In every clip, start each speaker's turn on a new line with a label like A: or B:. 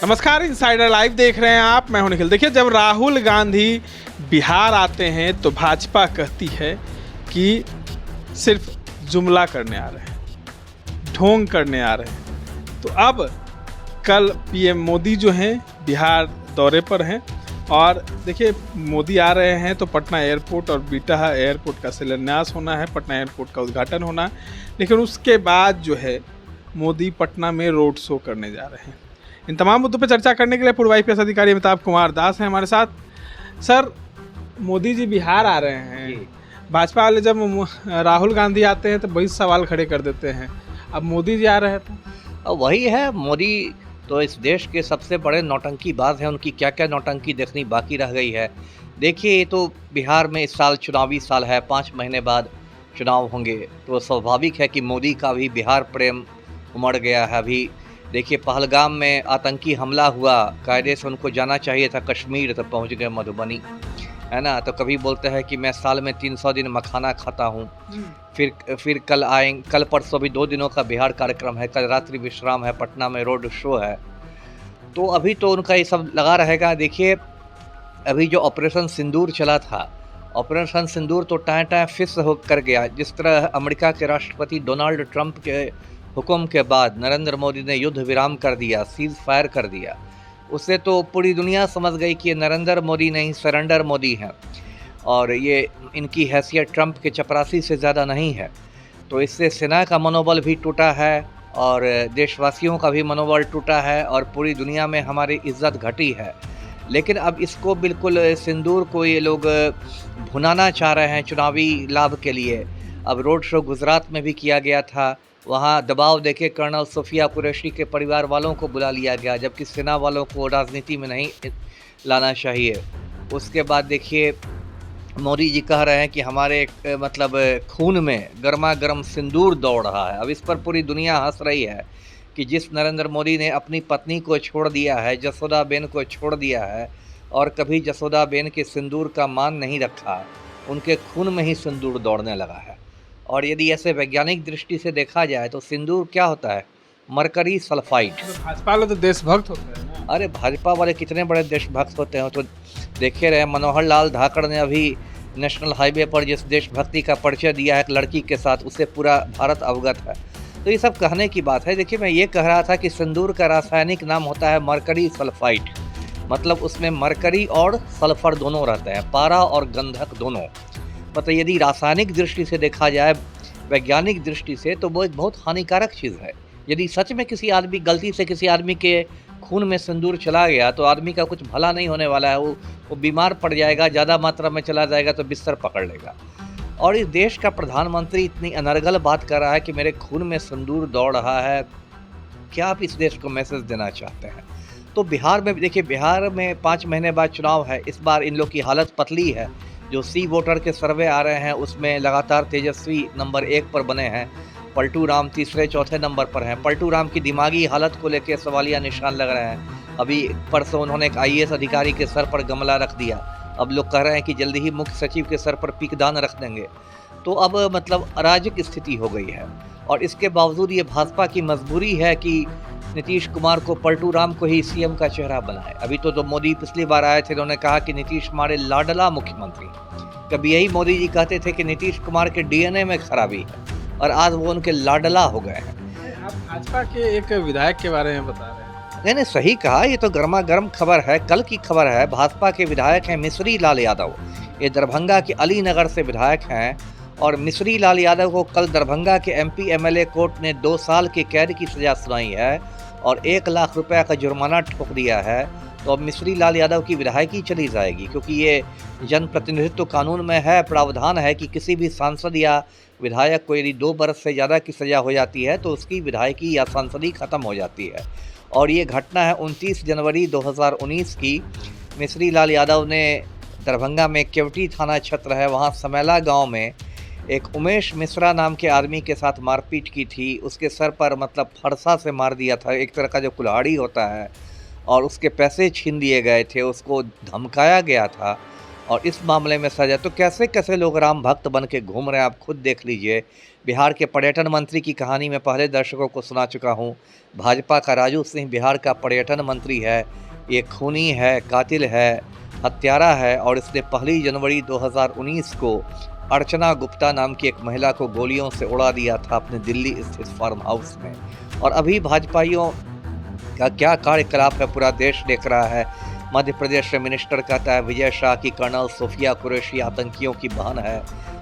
A: नमस्कार, insider live देख रहे हैं आप। मैं हूं निखिल। देखिए, जब राहुल गांधी बिहार आते हैं तो भाजपा कहती है कि सिर्फ जुमला करने आ रहे हैं, ढोंग करने आ रहे हैं। तो अब कल पीएम मोदी जो हैं बिहार दौरे पर हैं और देखिए मोदी आ रहे हैं तो पटना एयरपोर्ट और बिटहा एयरपोर्ट का शिलान्यास होना है, पटना एयरपोर्ट का उद्घाटन होना है। लेकिन उसके बाद जो है मोदी पटना में रोड शो करने जा रहे हैं। इन तमाम मुद्दों पर चर्चा करने के लिए पूर्व IPS अधिकारी अमिताभ कुमार दास हैं हमारे साथ। सर, मोदी जी बिहार आ रहे हैं, भाजपा वाले जब राहुल गांधी आते हैं तो वही सवाल खड़े कर देते हैं। अब मोदी जी आ रहे हैं तो
B: वही है। मोदी तो इस देश के सबसे बड़े नौटंकीबाज हैं। उनकी क्या क्या नौटंकी देखनी बाकी रह गई है। देखिए, ये तो बिहार में इस साल चुनावी साल है, 5 महीने बाद चुनाव होंगे, तो स्वाभाविक है कि मोदी का भी बिहार प्रेम उमड़ गया है। अभी देखिए, पहलगाम में आतंकी हमला हुआ, कायदे से उनको जाना चाहिए था कश्मीर, तो पहुंच गए मधुबनी, है ना। तो कभी बोलते हैं कि मैं साल में 300 दिन मखाना खाता हूँ, फिर कल आएंगे, कल परसों भी 2 दिनों का बिहार कार्यक्रम है, कल रात्रि विश्राम है, पटना में रोड शो है। तो अभी तो उनका ये सब लगा रहेगा। देखिए, अभी जो ऑपरेशन सिंदूर चला था, ऑपरेशन सिंदूर तो टाँ फिस हो कर गया। जिस तरह अमेरिका के राष्ट्रपति डोनाल्ड ट्रंप के हुक्म के बाद नरेंद्र मोदी ने युद्ध विराम कर दिया, सीज फायर कर दिया, उससे तो पूरी दुनिया समझ गई कि ये नरेंद्र मोदी नहीं, सरेंडर मोदी हैं और ये इनकी हैसियत ट्रंप के चपरासी से ज़्यादा नहीं है। तो इससे सेना का मनोबल भी टूटा है और देशवासियों का भी मनोबल टूटा है और पूरी दुनिया में हमारी इज्जत घटी है। लेकिन अब इसको बिल्कुल सिंदूर को ये लोग भुनाना चाह रहे हैं चुनावी लाभ के लिए। अब रोड शो गुजरात में भी किया गया था, वहाँ दबाव देके कर्नल सोफिया कुरैशी के परिवार वालों को बुला लिया गया, जबकि सेना वालों को राजनीति में नहीं लाना चाहिए। उसके बाद देखिए, मोदी जी कह रहे हैं कि हमारे मतलब खून में गर्मा गर्म सिंदूर दौड़ रहा है। अब इस पर पूरी दुनिया हंस रही है कि जिस नरेंद्र मोदी ने अपनी पत्नी को छोड़ दिया है, जसोदाबेन को छोड़ दिया है और कभी जसोदाबेन के सिंदूर का मान नहीं रखा, उनके खून में ही सिंदूर दौड़ने लगा है। और यदि ऐसे वैज्ञानिक दृष्टि से देखा जाए तो सिंदूर क्या होता है? Mercury sulphide.
A: भाजपा वाले तो देशभक्त होते हैं ना।
B: अरे भाजपा वाले कितने बड़े देशभक्त होते हैं, तो देखे रहे। मनोहर लाल धाकड़ ने अभी नेशनल हाईवे पर जिस देशभक्ति का परिचय दिया है एक लड़की के साथ, उससे पूरा भारत अवगत है। तो ये सब कहने की बात है। देखिए, मैं ये कह रहा था कि सिंदूर का रासायनिक नाम होता है मरकरी सल्फाइड, मतलब उसमें मरकरी और सल्फर दोनों रहते हैं, पारा और गंधक दोनों। मतलब यदि रासायनिक दृष्टि से देखा जाए, वैज्ञानिक दृष्टि से, तो वो एक बहुत हानिकारक चीज़ है। यदि सच में किसी आदमी गलती से किसी आदमी के खून में सिंदूर चला गया तो आदमी का कुछ भला नहीं होने वाला है। वो बीमार पड़ जाएगा, ज़्यादा मात्रा में चला जाएगा तो बिस्तर पकड़ लेगा। और इस देश का प्रधानमंत्री इतनी अनर्गल बात कर रहा है कि मेरे खून में सिंदूर दौड़ रहा है। क्या आप इस देश को मैसेज देना चाहते हैं? तो बिहार में देखिए, बिहार में 5 महीने बाद चुनाव है। इस बार इन लोग की हालत पतली है। जो सी वोटर के सर्वे आ रहे हैं उसमें लगातार तेजस्वी नंबर 1 पर बने हैं, पलटू राम तीसरे चौथे नंबर पर हैं। पलटू राम की दिमागी हालत को लेकर सवालिया निशान लग रहे हैं। अभी परसों उन्होंने एक IAS अधिकारी के सर पर गमला रख दिया, अब लोग कह रहे हैं कि जल्दी ही मुख्य सचिव के सर पर पीकदान रख देंगे। तो अब मतलब अराजक स्थिति हो गई है। और इसके बावजूद ये भाजपा की मजबूरी है कि नीतीश कुमार को, पलटू राम को ही CM का चेहरा बनाए। अभी तो मोदी पिछली बार आए थे, उन्होंने कहा कि नीतीश हमारे लाडला मुख्यमंत्री। कभी यही मोदी जी कहते थे कि नीतीश कुमार के DNA में खराबी है और आज वो उनके लाडला हो गए हैं।
A: आप भाजपा के एक विधायक के बारे में बता रहे हैं।
B: नहीं, सही कहा। ये तो गर्मा गर्म खबर है, कल की खबर है। भाजपा के विधायक हैं मिश्री लाल यादव। ये दरभंगा के अलीनगर से विधायक हैं और मिश्री लाल यादव को कल दरभंगा के MP MLA कोर्ट ने 2 साल की कैद की सजा सुनाई है और 1 लाख रुपए का जुर्माना ठोक दिया है। तो अब मिश्री लाल यादव की विधायकी चली जाएगी, क्योंकि ये जनप्रतिनिधित्व कानून में है, प्रावधान है कि किसी भी सांसद या विधायक को यदि 2 बरस से ज़्यादा की सज़ा हो जाती है तो उसकी विधायकी या सांसदी खत्म हो जाती है। और ये घटना है 29 जनवरी 2019 की। मिश्री लाल यादव ने दरभंगा में केवटी थाना क्षेत्र है, वहाँ समैला गाँव में एक उमेश मिश्रा नाम के आदमी के साथ मारपीट की थी। उसके सर पर मतलब फरसा से मार दिया था, एक तरह का जो कुल्हाड़ी होता है, और उसके पैसे छीन लिए गए थे, उसको धमकाया गया था। और इस मामले में सजा। तो कैसे कैसे लोग राम भक्त बन के घूम रहे हैं, आप खुद देख लीजिए। बिहार के पर्यटन मंत्री की कहानी मैं पहले दर्शकों को सुना चुका हूँ। भाजपा का राजू सिंह बिहार का पर्यटन मंत्री है, ये खूनी है, कातिल है, हत्यारा है और इसने 1 जनवरी 2019 को अर्चना गुप्ता नाम की एक महिला को गोलियों से उड़ा दिया था अपने दिल्ली स्थित फार्म हाउस में। और अभी भाजपाइयों का क्या कार्यकलाप है पूरा देश देख रहा है। मध्य प्रदेश में मिनिस्टर कहता है विजय शाह की कर्नल सोफिया कुरैशी आतंकियों की बहन है,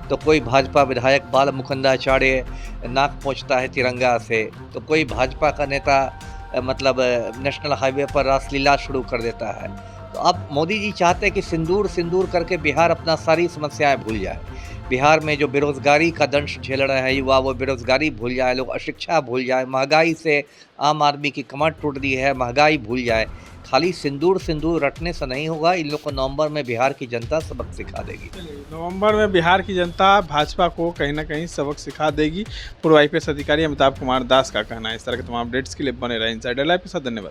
B: तो कोई भाजपा विधायक बाल मुकुंदाचार्य नाक पोंछता है तिरंगा से, तो कोई भाजपा का नेता मतलब नेशनल हाईवे पर रासलीला शुरू कर देता है। तो अब मोदी जी चाहते हैं कि सिंदूर सिंदूर करके बिहार अपना सारी समस्याएं भूल जाए। बिहार में जो बेरोजगारी का दंश झेल रहे हैं युवा, वो बेरोजगारी भूल जाए, लोग अशिक्षा भूल जाए, महंगाई से आम आदमी की कमर टूट रही है, महंगाई भूल जाए। खाली सिंदूर सिंदूर रटने से नहीं होगा, इन लोग को नवंबर में बिहार की जनता सबक सिखा देगी।
A: नवंबर में बिहार की जनता भाजपा को कहीं ना कहीं सबक सिखा देगी। पूर्व IPS अधिकारी अमिताभ कुमार दास का कहना है। इस तरह के तमाम अपडेट्स के लिए बने रहे इनसाइडर लाइव के साथ। धन्यवाद।